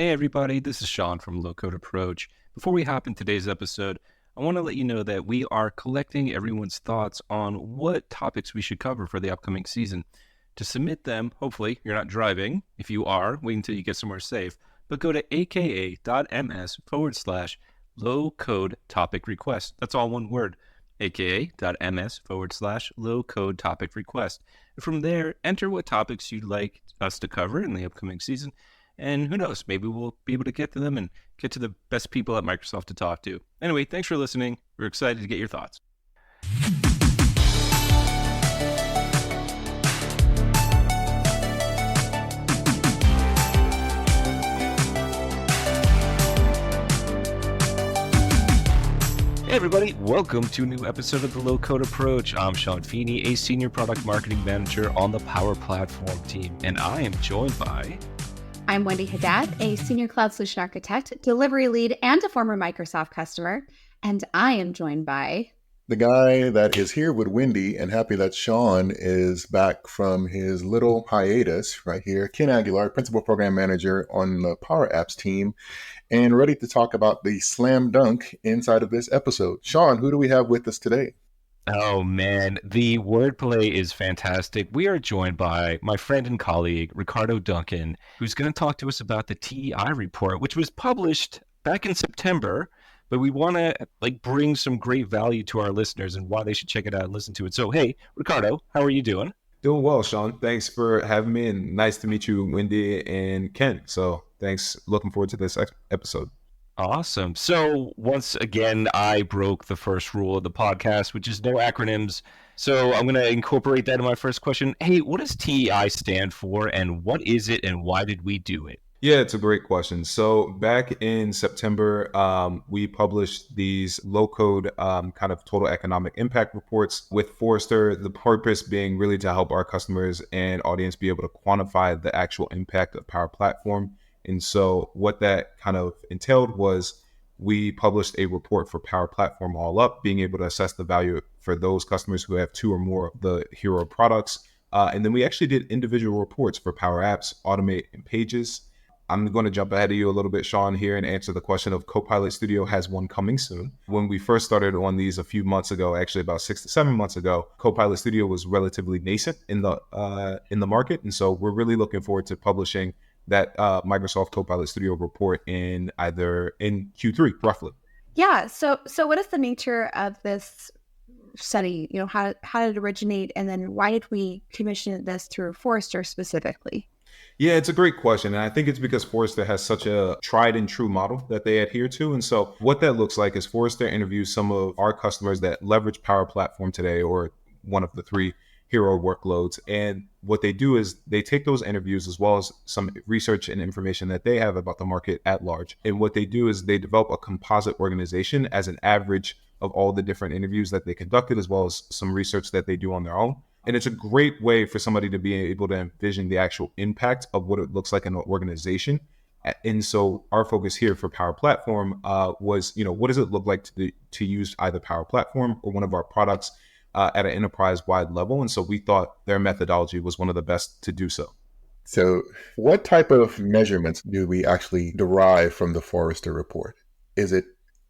Hey everybody, this is Sean from Low Code Approach. Before we hop in today's episode, I want to let you know that we are collecting everyone's thoughts on what topics we should cover for the upcoming season. To submit them, hopefully you're not driving. If you are, wait until you get somewhere safe. But go to aka.ms/low code topic request. That's all one word. aka.ms/low code topic request. And from there, enter what topics you'd like us to cover in the upcoming season. And who knows, maybe we'll be able to get to them and get to the best people at Microsoft to talk to. Anyway, thanks for listening. We're excited to get your thoughts. Hey everybody, welcome to a new episode of the Low Code Approach. I'm Sean Feeney, a Senior Product Marketing Manager on the Power Platform team, and I am joined by... I'm Wendy Haddad, a Senior Cloud Solution Architect, Delivery Lead, and a former Microsoft customer. And I am joined by... the guy that is here with Wendy, and happy that Sean is back from his little hiatus right here, Ken Aguilar, Principal Program Manager on the Power Apps team, and ready to talk about the slam dunk inside of this episode. Sean, who do we have with us today? Oh man, the wordplay is fantastic. We are joined by my friend and colleague, Ricardo Duncan, who's going to talk to us about the TEI report, which was published back in September, but we want to bring some great value to our listeners and why they should check it out and listen to it. So, hey, Ricardo, how are you doing? Doing well, Sean. Thanks for having me, and nice to meet you, Wendy and Ken. So thanks. Looking forward to this episode. Awesome. So once again, I broke the first rule of the podcast, which is no acronyms. So I'm going to incorporate that in my first question. Hey, what does TEI stand for, and what is it, and why did we do it? Yeah, it's a great question. So back in September, we published these low-code kind of total economic impact reports with Forrester, the purpose being really to help our customers and audience be able to quantify the actual impact of Power Platform. And so what that kind of entailed was we published a report for Power Platform all up, being able to assess the value for those customers who have two or more of the hero products. And then we actually did individual reports for Power Apps, Automate, and Pages. I'm going to jump ahead of you a little bit, Sean, here and answer the question of Copilot Studio has one coming soon. When we first started on these a few months ago, actually about 6 to 7 months ago, Copilot Studio was relatively nascent in the market. And so we're really looking forward to publishing that Microsoft Copilot Studio report in Q3, roughly. Yeah. So what is the nature of this study? You know, how did it originate? And then why did we commission this through Forrester specifically? Yeah, it's a great question. And I think it's because Forrester has such a tried and true model that they adhere to. And so what that looks like is Forrester interviews some of our customers that leverage Power Platform today, or one of the three hero workloads. And what they do is they take those interviews as well as some research and information that they have about the market at large. And what they do is they develop a composite organization as an average of all the different interviews that they conducted, as well as some research that they do on their own. And it's a great way for somebody to be able to envision the actual impact of what it looks like in an organization. And so our focus here for Power Platform was, what does it look like to use either Power Platform or one of our products at an enterprise-wide level? And so we thought their methodology was one of the best to do so. So what type of measurements do we actually derive from the Forrester report? Is it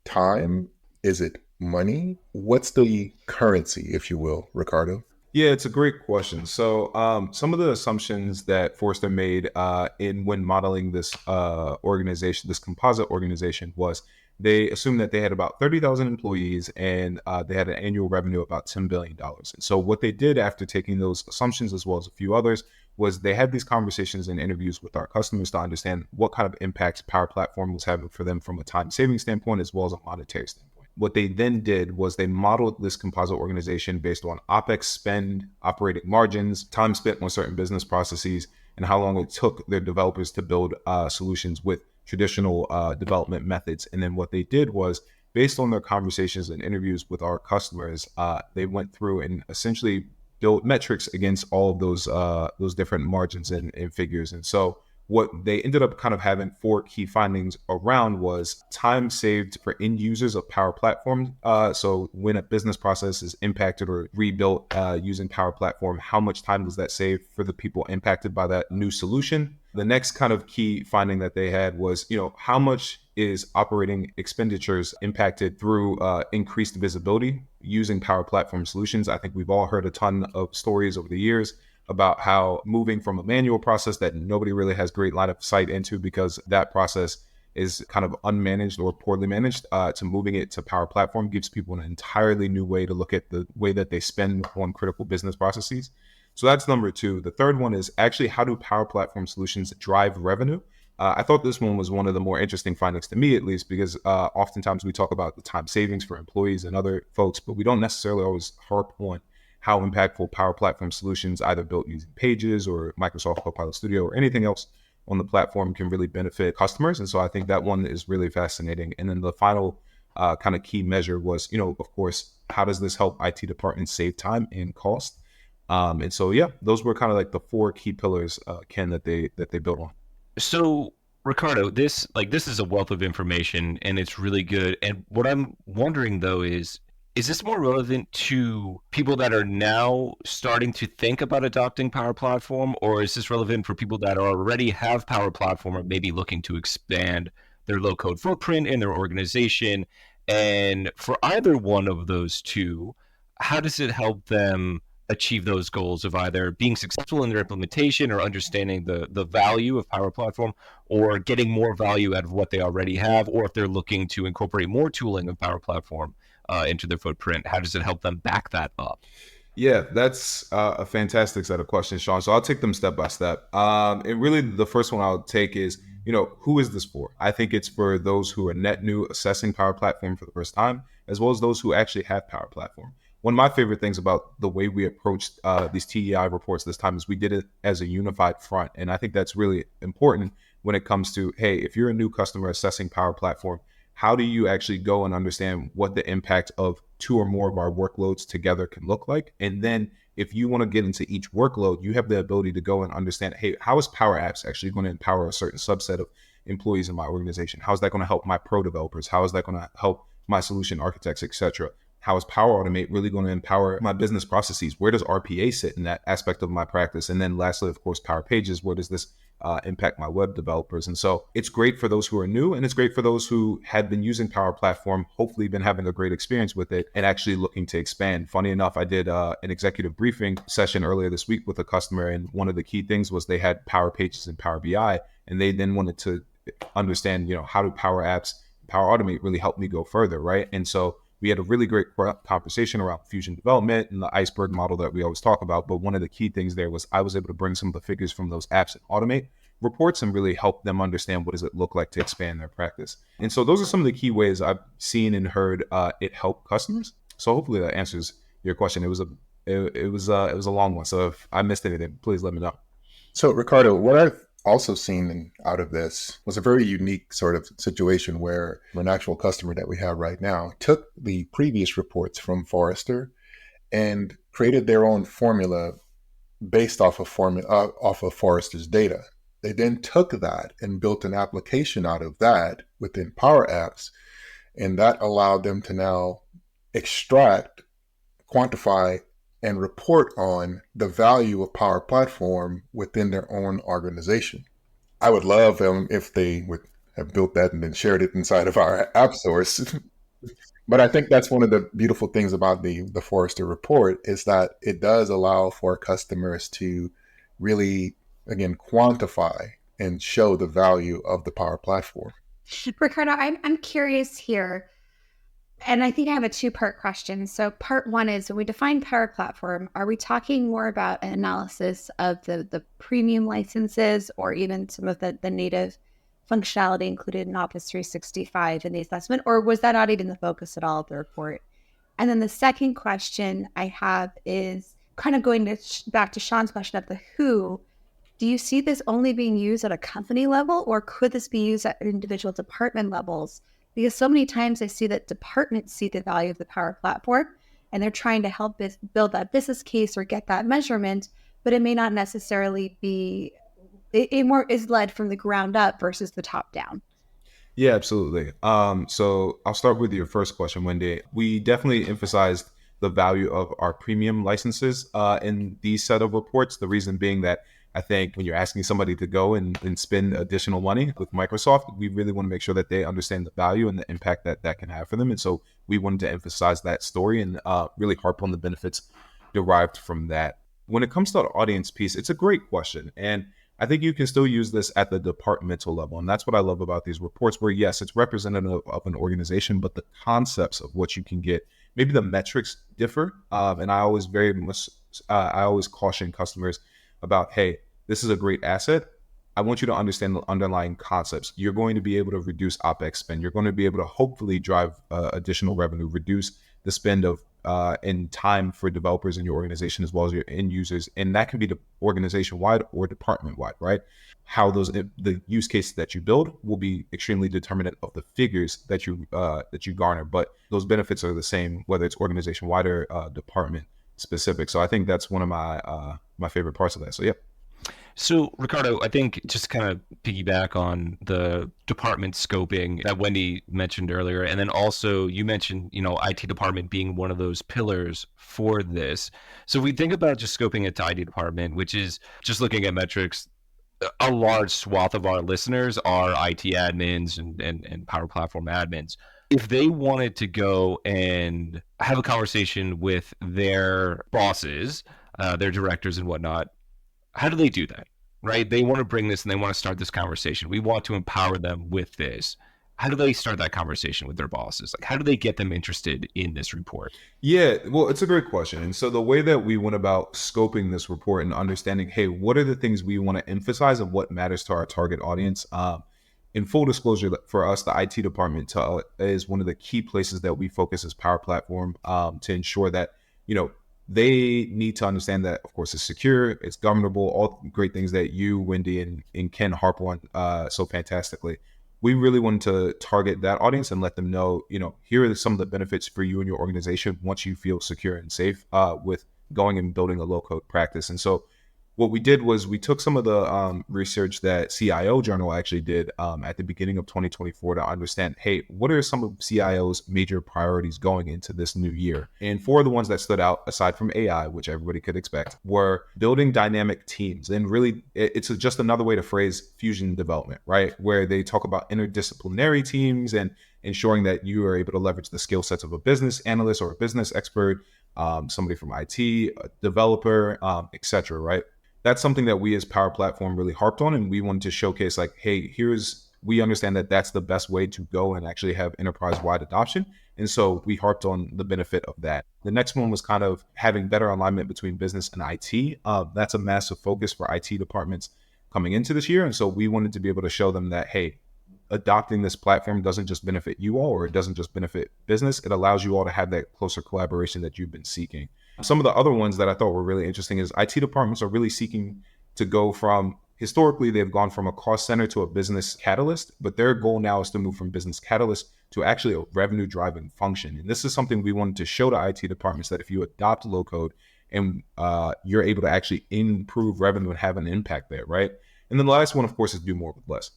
time? Is it money? What's the currency, if you will, Ricardo? Yeah, it's a great question. So some of the assumptions that Forrester made when modeling this organization, this composite organization, was they assumed that they had about 30,000 employees and they had an annual revenue of about $10 billion. And so what they did after taking those assumptions, as well as a few others, was they had these conversations and interviews with our customers to understand what kind of impact Power Platform was having for them from a time saving standpoint, as well as a monetary standpoint. What they then did was they modeled this composite organization based on OpEx spend, operating margins, time spent on certain business processes, and how long it took their developers to build solutions with traditional development methods. And then what they did was, based on their conversations and interviews with our customers, they went through and essentially built metrics against all of those different margins and figures. And so what they ended up kind of having four key findings around was time saved for end users of Power Platform. So when a business process is impacted or rebuilt using Power Platform, how much time does that save for the people impacted by that new solution? The next kind of key finding that they had was, how much is operating expenditures impacted through increased visibility using Power Platform solutions. I think we've all heard a ton of stories over the years about how moving from a manual process that nobody really has great line of sight into because that process is kind of unmanaged or poorly managed, to moving it to Power Platform gives people an entirely new way to look at the way that they spend on critical business processes. So that's number two. The third one is actually, how do Power Platform solutions drive revenue? I thought this one was one of the more interesting findings to me, at least, because oftentimes we talk about the time savings for employees and other folks, but we don't necessarily always harp on how impactful Power Platform solutions, either built using Pages or Microsoft Copilot Studio or anything else on the platform, can really benefit customers. And so I think that one is really fascinating. And then the final kind of key measure was, of course, how does this help IT departments save time and cost? And so, yeah, those were kind of like the four key pillars, Ken, that they built on. So, Ricardo, this is a wealth of information and it's really good. And what I'm wondering though is this more relevant to people that are now starting to think about adopting Power Platform, or is this relevant for people that already have Power Platform or maybe looking to expand their low code footprint in their organization? And for either one of those two, how does it help them achieve those goals of either being successful in their implementation or understanding the value of Power Platform, or getting more value out of what they already have, or if they're looking to incorporate more tooling of Power Platform into their footprint, how does it help them back that up? Yeah, that's a fantastic set of questions, Sean. So I'll take them step by step. And really, the first one I'll take is, who is this for? I think it's for those who are net new assessing Power Platform for the first time, as well as those who actually have Power Platform. One of my favorite things about the way we approached these TEI reports this time is we did it as a unified front. And I think that's really important when it comes to, hey, if you're a new customer assessing Power Platform, how do you actually go and understand what the impact of two or more of our workloads together can look like? And then if you want to get into each workload, you have the ability to go and understand, hey, how is Power Apps actually going to empower a certain subset of employees in my organization? How is that going to help my pro developers? How is that going to help my solution architects, et cetera? How is Power Automate really going to empower my business processes? Where does RPA sit in that aspect of my practice? And then lastly, of course, Power Pages, where does this impact my web developers? And so it's great for those who are new, and it's great for those who had been using Power Platform, hopefully been having a great experience with it and actually looking to expand. Funny enough, I did an executive briefing session earlier this week with a customer, and one of the key things was they had Power Pages and Power BI, and they then wanted to understand, how do Power Apps, Power Automate really help me go further, right? And so we had a really great conversation around fusion development and the iceberg model that we always talk about. But one of the key things there was I was able to bring some of the figures from those apps and automate reports and really help them understand what does it look like to expand their practice. And so those are some of the key ways I've seen and heard it help customers. So hopefully that answers your question. It was a long one. So if I missed anything, please let me know. So Ricardo, what I've also seen out of this was a very unique sort of situation where an actual customer that we have right now took the previous reports from Forrester and created their own formula based off of Forrester's data. They then took that and built an application out of that within Power Apps, and that allowed them to now extract, quantify, and report on the value of Power Platform within their own organization. I would love them if they would have built that and then shared it inside of our app source. But I think that's one of the beautiful things about the Forrester report is that it does allow for customers to really, again, quantify and show the value of the Power Platform. Ricardo, I'm curious here. And I think I have a two-part question. So part one is, when we define Power Platform, are we talking more about an analysis of the premium licenses or even some of the native functionality included in Office 365 in the assessment? Or was that not even the focus at all of the report? And then the second question I have is kind of going back to Sean's question of the who. Do you see this only being used at a company level, or could this be used at individual department levels? Because so many times I see that departments see the value of the Power Platform and they're trying to help build that business case or get that measurement, but it may not necessarily be, it more is led from the ground up versus the top down. Yeah, absolutely. So I'll start with your first question, Wendy. We definitely emphasized the value of our premium licenses in these set of reports. The reason being that I think when you're asking somebody to go and spend additional money with Microsoft, we really want to make sure that they understand the value and the impact that that can have for them. And so we wanted to emphasize that story and really harp on the benefits derived from that. When it comes to the audience piece, it's a great question. And I think you can still use this at the departmental level. And that's what I love about these reports, where yes, it's representative of an organization, but the concepts of what you can get, maybe the metrics differ. And I always I always caution customers about, hey, this is a great asset. I want you to understand the underlying concepts. You're going to be able to reduce OpEx spend. You're going to be able to hopefully drive additional revenue, reduce the spend of and time for developers in your organization as well as your end users. And that can be organization wide or department wide, right? How the use cases that you build will be extremely determinant of the figures that you garner. But those benefits are the same, whether it's organization wide or department specific. So I think that's one of my favorite parts of that. So yeah. So, Ricardo, I think just kind of piggyback on the department scoping that Wendy mentioned earlier, and then also you mentioned, IT department being one of those pillars for this. So, if we think about just scoping it to IT department, which is just looking at metrics, a large swath of our listeners are IT admins and Power Platform admins. If they wanted to go and have a conversation with their bosses, their directors and whatnot, how do they do that, right? They want to bring this and they want to start this conversation. We want to empower them with this. How do they start that conversation with their bosses? Like, how do they get them interested in this report? Yeah, well, it's a great question. And so the way that we went about scoping this report and understanding, hey, what are the things we want to emphasize and what matters to our target audience? In full disclosure, for us, the IT department is one of the key places that we focus as Power Platform to ensure that, they need to understand that, of course, it's secure, it's governable, all great things that you, Wendy, and Ken harp on so fantastically. We really wanted to target that audience and let them know, here are some of the benefits for you and your organization once you feel secure and safe with going and building a low-code practice. And so what we did was we took some of the research that CIO Journal actually did at the beginning of 2024 to understand, hey, what are some of CIO's major priorities going into this new year? And four of the ones that stood out, aside from AI, which everybody could expect, were building dynamic teams. And really, it's just another way to phrase fusion development, right? Where they talk about interdisciplinary teams and ensuring that you are able to leverage the skill sets of a business analyst or a business expert, somebody from IT, a developer, etc., right? That's something that we as Power Platform really harped on, and we wanted to showcase like, hey, we understand that that's the best way to go and actually have enterprise-wide adoption. And so we harped on the benefit of that. The next one was kind of having better alignment between business and IT. That's a massive focus for IT departments coming into this year. And so we wanted to be able to show them that, hey, adopting this platform doesn't just benefit you all, or it doesn't just benefit business. It allows you all to have that closer collaboration that you've been seeking. Some of the other ones that I thought were really interesting is IT departments are really seeking to go from, historically, they've gone from a cost center to a business catalyst, but their goal now is to move from business catalyst to actually a revenue driving function. And this is something we wanted to show to IT departments, that if you adopt low code and you're able to actually improve revenue and have an impact there, right? And then the last one, of course, is do more with less.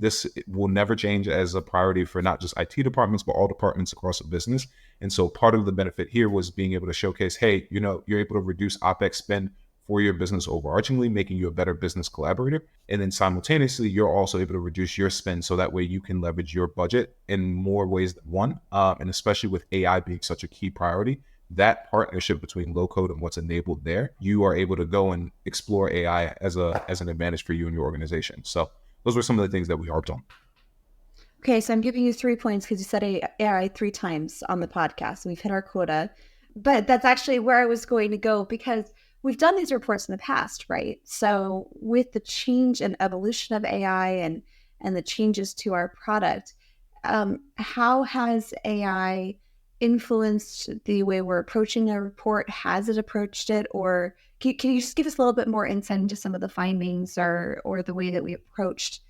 This will never change as a priority for not just IT departments, but all departments across the business. And so part of the benefit here was being able to showcase, hey, you're able to reduce OpEx spend for your business overarchingly, making you a better business collaborator. And then simultaneously, you're also able to reduce your spend so that way you can leverage your budget in more ways than one. And especially with AI being such a key priority, that partnership between low code and what's enabled there, you are able to go and explore AI as an advantage for you and your organization. So those were some of the things that we harped on. Okay, so I'm giving you 3 points because you said AI 3 times on the podcast. We've hit our quota. But that's actually where I was going to go, because we've done these reports in the past, right? So with the change and evolution of AI and the changes to our product, how has AI influenced the way we're approaching a report? Has it approached it? Or can you just give us a little bit more insight into some of the findings or the way that we approached,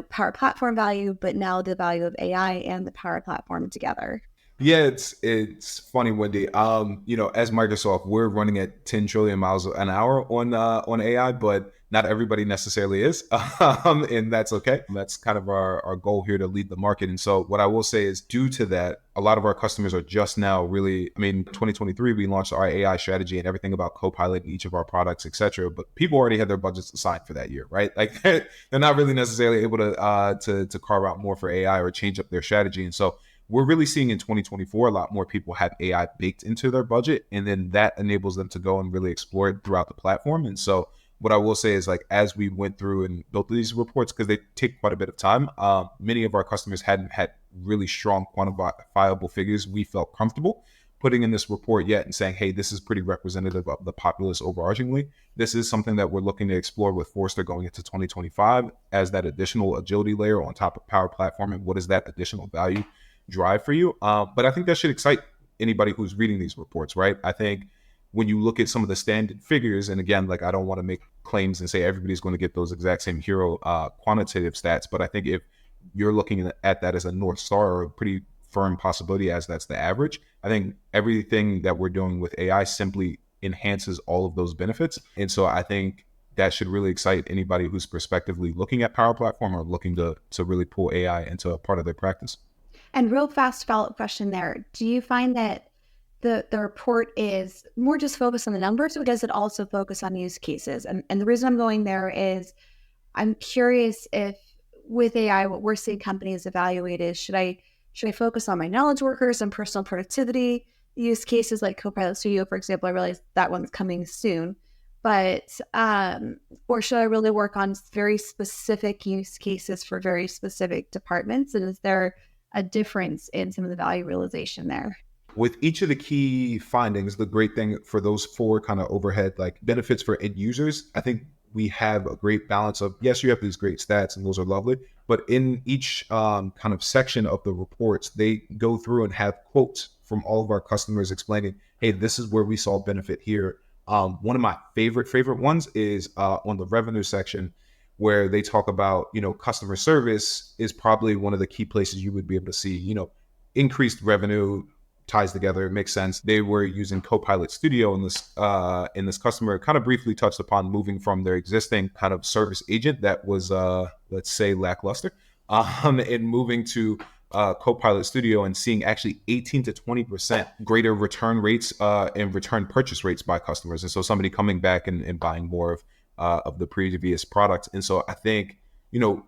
Power Platform value, but now the value of AI and the Power Platform together? Yeah, it's funny, Wendy. As Microsoft, we're running at 10 trillion miles an hour on AI, but Not everybody necessarily is, and that's okay. That's kind of our goal here, to lead the market. And so what I will say is, due to that, a lot of our customers are just now really, 2023, we launched our AI strategy and everything about Copilot in each of our products, et cetera. But people already had their budgets assigned for that year, right? Like they're not really necessarily able to carve out more for AI or change up their strategy. And so we're really seeing in 2024, a lot more people have AI baked into their budget, and then that enables them to go and really explore it throughout the platform. And so what I will say is, like, as we went through and built these reports, because they take quite a bit of time, many of our customers hadn't had really strong quantifiable figures we felt comfortable putting in this report yet and saying, hey, this is pretty representative of the populace overarchingly. This is something that we're looking to explore with Forrester going into 2025 as that additional agility layer on top of Power Platform, and what is that additional value drive for you. But I think that should excite anybody who's reading these reports, right? I think when you look at some of the standard figures, and again, like, I don't want to make claims and say everybody's going to get those exact same hero quantitative stats, but I think if you're looking at that as a North Star, or a pretty firm possibility as that's the average, I think everything that we're doing with AI simply enhances all of those benefits. And so I think that should really excite anybody who's prospectively looking at Power Platform or looking to really pull AI into a part of their practice. And real fast follow-up question there. Do you find that the report is more just focused on the numbers, or does it also focus on use cases? And the reason I'm going there is I'm curious if with AI, what we're seeing companies evaluate is, should I focus on my knowledge workers and personal productivity use cases like Copilot Studio, for example? I realize that one's coming soon. But, or should I really work on very specific use cases for very specific departments? And is there a difference in some of the value realization there? With each of the key findings, the great thing for those four kind of overhead like benefits for end users, I think we have a great balance of, yes, you have these great stats and those are lovely, but in each kind of section of the reports, they go through and have quotes from all of our customers explaining, hey, this is where we saw benefit here. One of my favorite ones is on the revenue section, where they talk about, customer service is probably one of the key places you would be able to see, increased revenue ties together. It makes sense. They were using Copilot Studio in this customer, kind of briefly touched upon moving from their existing kind of service agent that was, let's say, lackluster, and moving to Copilot Studio and seeing actually 18 to 20% greater return rates and return purchase rates by customers. And so somebody coming back and buying more of the previous product. And so I think,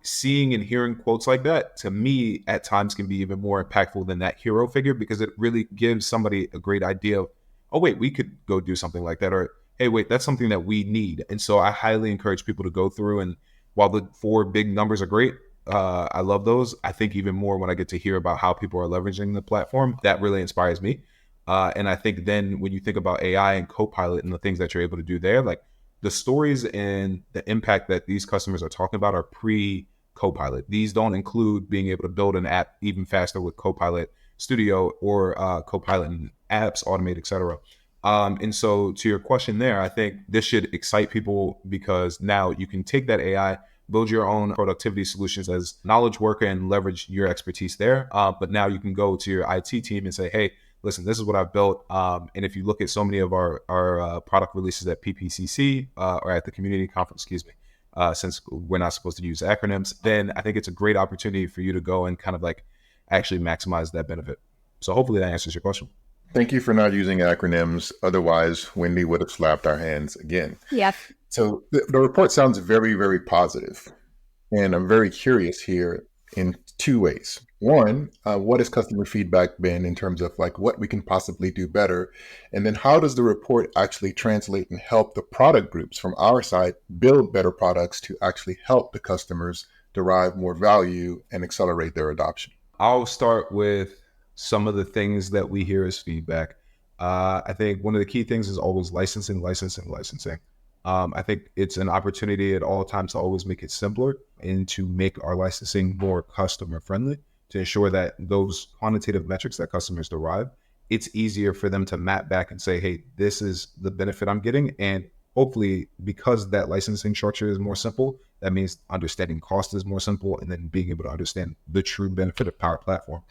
seeing and hearing quotes like that, to me, at times can be even more impactful than that hero figure, because it really gives somebody a great idea of, oh, wait, we could go do something like that. Or, hey, wait, that's something that we need. And so I highly encourage people to go through. And while the four big numbers are great, I love those. I think even more when I get to hear about how people are leveraging the platform, that really inspires me. And I think then when you think about AI and Copilot and the things that you're able to do there, like, the stories and the impact that these customers are talking about are pre-Copilot. These don't include being able to build an app even faster with Copilot Studio or Copilot and apps, automate, etc. And so to your question there, I think this should excite people, because now you can take that AI, build your own productivity solutions as knowledge worker and leverage your expertise there. But now you can go to your IT team and say, hey, listen, this is what I've built. And if you look at so many of our product releases at PPCC or at the community conference, since we're not supposed to use acronyms, then I think it's a great opportunity for you to go and kind of like actually maximize that benefit. So hopefully that answers your question. Thank you for not using acronyms. Otherwise, Wendy would have slapped our hands again. Yes. So the report sounds very, very positive. And I'm very curious here in two ways. One, what has customer feedback been in terms of like what we can possibly do better? And then how does the report actually translate and help the product groups from our side build better products to actually help the customers derive more value and accelerate their adoption? I'll start with some of the things that we hear as feedback. I think one of the key things is always licensing. I think it's an opportunity at all times to always make it simpler and to make our licensing more customer friendly, to ensure that those quantitative metrics that customers derive, it's easier for them to map back and say, hey, this is the benefit I'm getting. And hopefully, because that licensing structure is more simple, that means understanding cost is more simple, and then being able to understand the true benefit of Power Platform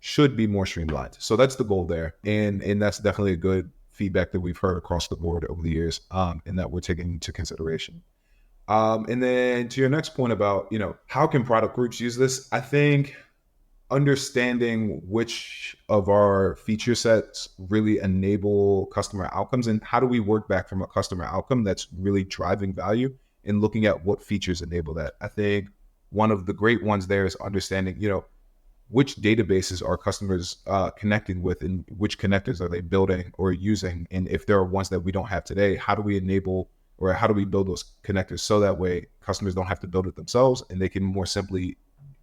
should be more streamlined. So that's the goal there. And that's definitely a good feedback that we've heard across the board over the years, and that we're taking into consideration. And then to your next point about, how can product groups use this? I think understanding which of our feature sets really enable customer outcomes and how do we work back from a customer outcome that's really driving value and looking at what features enable that. I think one of the great ones there is understanding, which databases are customers connecting with and which connectors are they building or using. And if there are ones that we don't have today, how do we enable or how do we build those connectors so that way customers don't have to build it themselves and they can more simply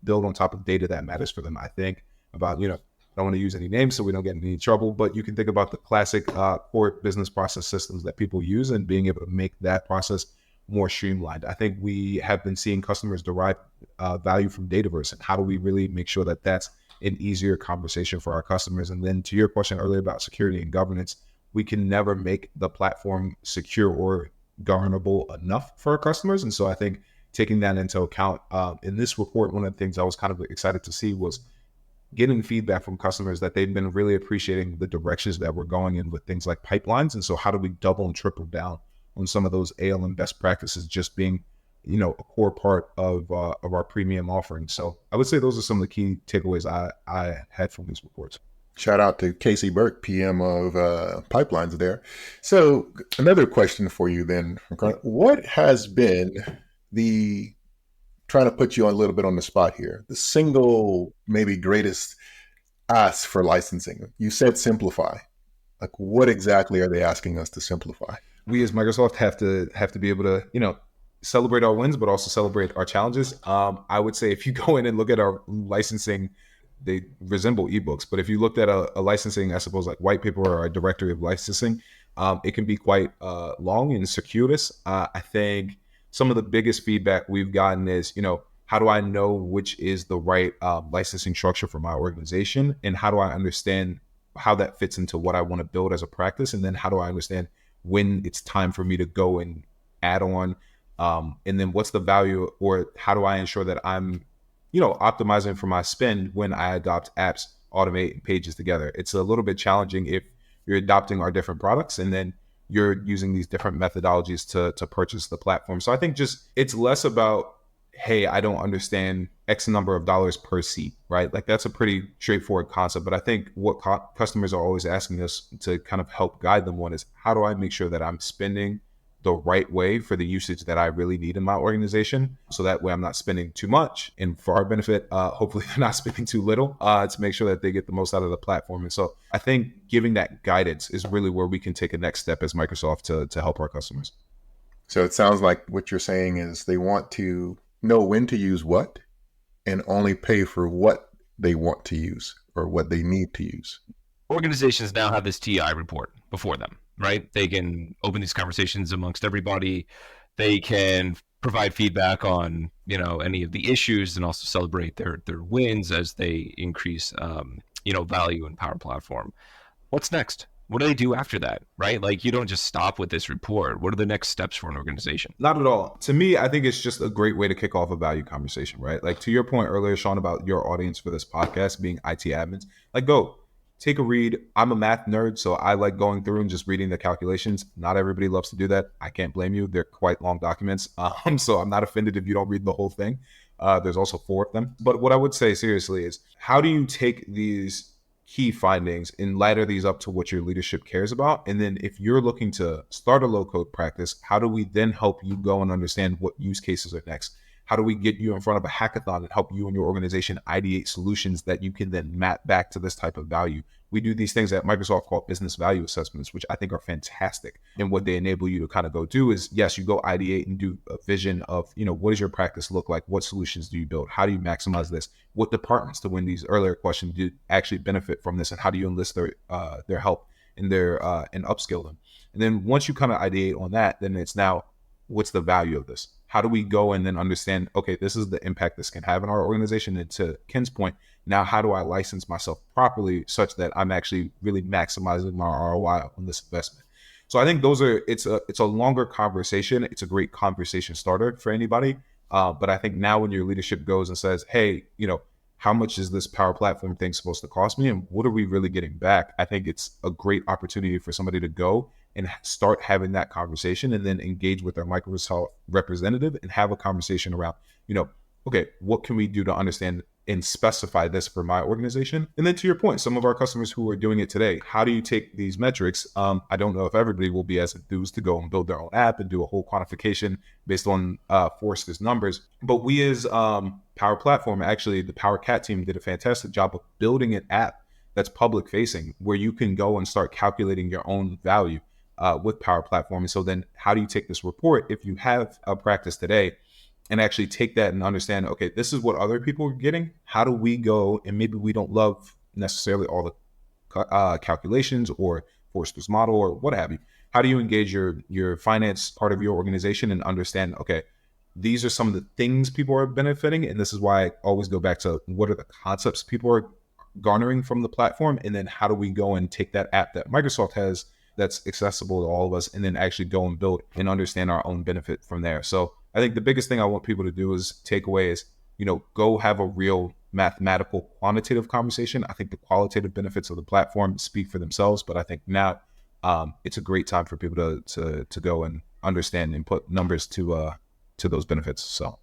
build on top of data that matters for them. I think about, I don't want to use any names so we don't get in any trouble, but you can think about the classic core business process systems that people use and being able to make that process more streamlined. I think we have been seeing customers derive value from Dataverse, and how do we really make sure that that's an easier conversation for our customers? And then to your question earlier about security and governance, we can never make the platform secure or governable enough for our customers. And so I think taking that into account in this report, one of the things I was kind of excited to see was getting feedback from customers that they've been really appreciating the directions that we're going in with things like pipelines. And so how do we double and triple down on some of those ALM best practices just being, a core part of our premium offering? So I would say those are some of the key takeaways I had from these reports. Shout out to Casey Burke, PM of Pipelines there. So another question for you then, Ricardo. What has been trying to put you on a little bit on the spot here, the single maybe greatest ask for licensing? You said simplify. Like, what exactly are they asking us to simplify? We as Microsoft have to be able to, celebrate our wins, but also celebrate our challenges. I would say if you go in and look at our licensing, they resemble ebooks. But if you looked at a licensing, I suppose, like white paper or a directory of licensing, it can be quite long and circuitous. I think some of the biggest feedback we've gotten is, how do I know which is the right licensing structure for my organization? And how do I understand how that fits into what I want to build as a practice? And then how do I understand when it's time for me to go and add on? And then what's the value, or how do I ensure that I'm, optimizing for my spend when I adopt apps, automate, and pages together? It's a little bit challenging if you're adopting our different products and then you're using these different methodologies to purchase the platform. So I think just it's less about, hey, I don't understand X number of dollars per seat, right? Like that's a pretty straightforward concept. But I think what customers are always asking us to kind of help guide them on is, how do I make sure that I'm spending the right way for the usage that I really need in my organization? So that way I'm not spending too much, and for our benefit, hopefully they're not spending too little to make sure that they get the most out of the platform. And so I think giving that guidance is really where we can take a next step as Microsoft to help our customers. So it sounds like what you're saying is they want to know when to use what and only pay for what they want to use or what they need to use. Organizations now have this TEI report before them, right? They can open these conversations amongst everybody. They can provide feedback on, any of the issues, and also celebrate their wins as they increase, value in Power Platform. What's next? What do they do after that, right? Like, you don't just stop with this report. What are the next steps for an organization? Not at all. To me, I think it's just a great way to kick off a value conversation, right? Like to your point earlier, Sean, about your audience for this podcast being IT admins, like go take a read. I'm a math nerd, so I like going through and just reading the calculations. Not everybody loves to do that. I can't blame you. They're quite long documents. So I'm not offended if you don't read the whole thing. There's also 4 of them. But what I would say seriously is, how do you take these key findings and ladder these up to what your leadership cares about? And then if you're looking to start a low code practice, how do we then help you go and understand what use cases are next? How do we get you in front of a hackathon and help you and your organization ideate solutions that you can then map back to this type of value? We do these things at Microsoft called business value assessments, which I think are fantastic. And what they enable you to kind of go do is, yes, you go ideate and do a vision of, what does your practice look like? What solutions do you build? How do you maximize this? What departments, to win these earlier questions, do actually benefit from this? And how do you enlist their help and and upskill them? And then once you kind of ideate on that, then it's now, what's the value of this? How do we go and then understand, okay, this is the impact this can have in our organization? And to Ken's point, now how do I license myself properly such that I'm actually really maximizing my ROI on this investment? So I think it's a longer conversation. It's a great conversation starter for anybody. But I think now when your leadership goes and says, hey, how much is this Power Platform thing supposed to cost me? And what are we really getting back? I think it's a great opportunity for somebody to go and start having that conversation, and then engage with our Microsoft representative and have a conversation around, okay, what can we do to understand and specify this for my organization? And then to your point, some of our customers who are doing it today, how do you take these metrics? I don't know if everybody will be as enthused to go and build their own app and do a whole quantification based on Forrester's numbers. But we as Power Platform, actually the Power Cat team did a fantastic job of building an app that's public facing where you can go and start calculating your own value with Power Platform. And so then how do you take this report if you have a practice today and actually take that and understand, okay, this is what other people are getting. How do we go, and maybe we don't love necessarily all the calculations or Forrester's model or what have you. How do you engage your finance part of your organization and understand, okay, these are some of the things people are benefiting. And this is why I always go back to what are the concepts people are garnering from the platform. And then how do we go and take that app that Microsoft has that's accessible to all of us and then actually go and build and understand our own benefit from there. So I think the biggest thing I want people to do is take away is, go have a real mathematical, quantitative conversation. I think the qualitative benefits of the platform speak for themselves, but I think now it's a great time for people to go and understand and put numbers to those benefits. So,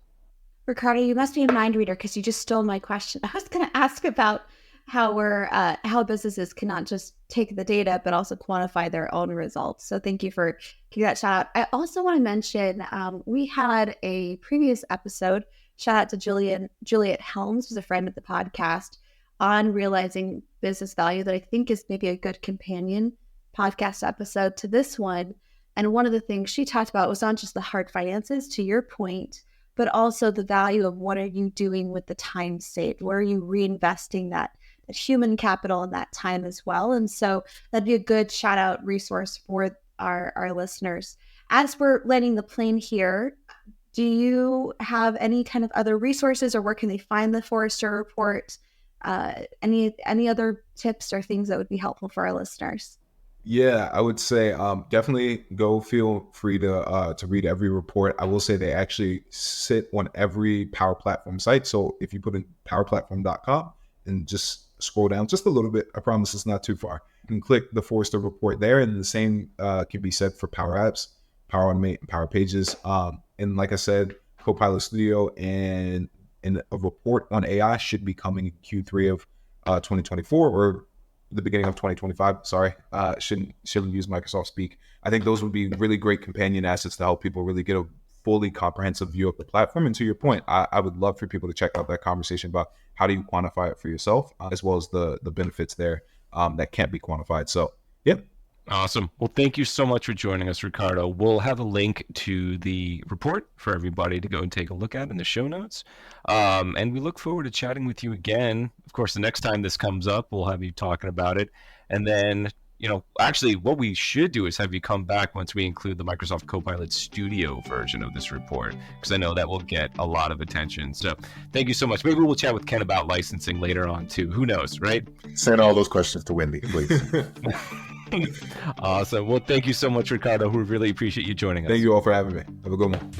Ricardo, you must be a mind reader because you just stole my question. I was going to ask about how businesses can not just take the data, but also quantify their own results. So thank you for giving that shout out. I also want to mention, we had a previous episode, shout out to Juliet Helms, who's a friend of the podcast, on realizing business value that I think is maybe a good companion podcast episode to this one. And one of the things she talked about was not just the hard finances, to your point, but also the value of what are you doing with the time saved? Where are you reinvesting that human capital and that time as well? And so that'd be a good shout out resource for our listeners. As we're landing the plane here, do you have any kind of other resources, or where can they find the Forrester report? Any other tips or things that would be helpful for our listeners? Yeah, I would say definitely feel free to read every report. I will say they actually sit on every Power Platform site. So if you put in powerplatform.com and just scroll down just a little bit, I promise it's not too far, you can click the Forrester report there, and the same can be said for Power Apps, Power Automate, and Power Pages. And like I said, Copilot Studio and a report on AI should be coming in Q3 of 2024 or the beginning of 2025. Sorry, shouldn't use Microsoft speak. I think those would be really great companion assets to help people really get a fully comprehensive view of the platform. And to your point, I would love for people to check out that conversation about how do you quantify it for yourself, as well as the benefits there that can't be quantified. So, yep. Awesome. Well, thank you so much for joining us, Ricardo. We'll have a link to the report for everybody to go and take a look at in the show notes. And we look forward to chatting with you again. Of course, the next time this comes up, we'll have you talking about it. And then, actually what we should do is have you come back once we include the Microsoft Copilot Studio version of this report, because I know that will get a lot of attention. So thank you so much. Maybe we'll chat with Ken about licensing later on too. Who knows, right? Send all those questions to Wendy, please. Awesome. Well, thank you so much, Ricardo. We really appreciate you joining us. Thank you all for having me. Have a good one.